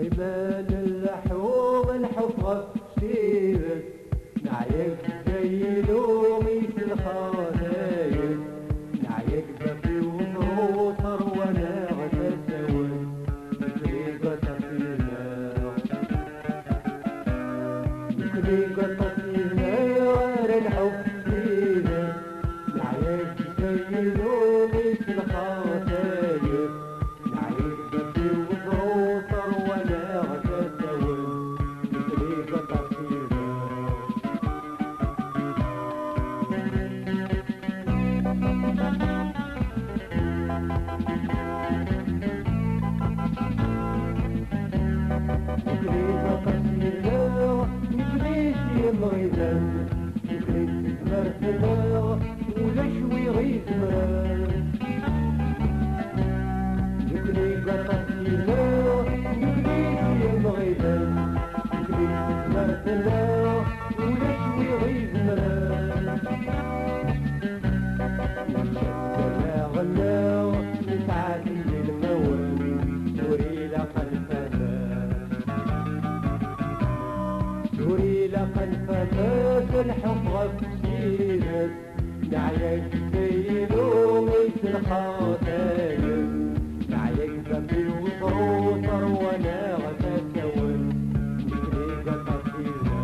ريمان اللحوم الحفظ شتيبت نعيك زيلو ميت الخايب نعيك بابي ومروطر وانا غتساوي بطريقة تفينا بطريقة تفينا غير الحب فينا نعيك زيلو ميت الخايب نعيك بابي ومروطر وانا غتساوي بطريقة تفينا بطريقة تفينا مكريت يمغيبان مكريت تمرتنا ولا شوي غير تمران بطريقة تفينا مكريت يمغيبان مكريت تمرتنا ولا شوي غير تمران وشكرا غناو نتعاتل للموال دوري لقى الفتاة دوري لقى الفتاة الحب غفيرت نعيك سيلو ميت الخطايب نعيك بابي وطروطر وانا غتساول بطريقة تفينا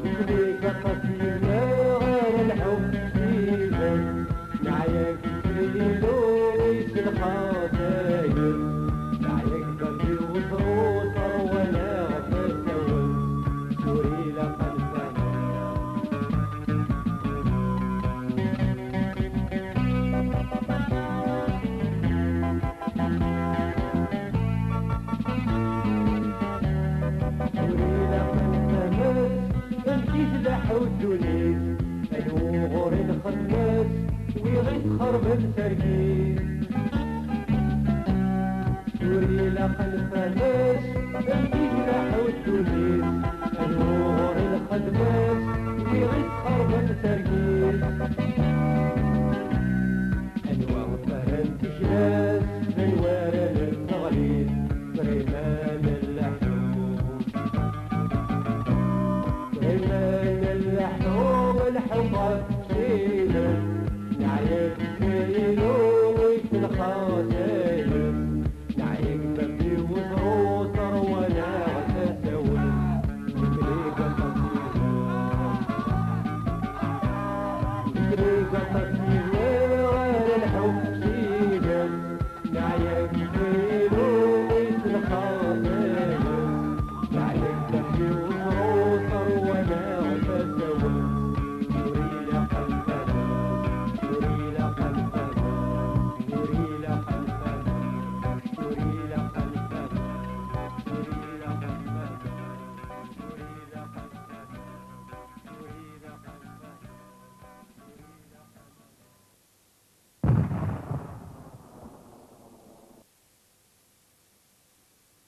بطريقة تفينا غير الحب فينا نعيك سيلو ميت الخطايب نعيك بابي وطروطر وانا غتساول دوري لقى الفتاة حوتونيس الوغور الخناس ويغيت خرب التركيز سوري لقى الفلاس الكيس حوتونيس الوغور الخناس ويغيت خرب التركيز انواع فرنت جلاس انوار التغليظ ريمان اللحوم ريمان اللحوم الحفظ فينا نعيك سيلو ويت الخطايب نعيك بابي وزروطر وانا غتساول بطريقة تفينا بطريقة تفينا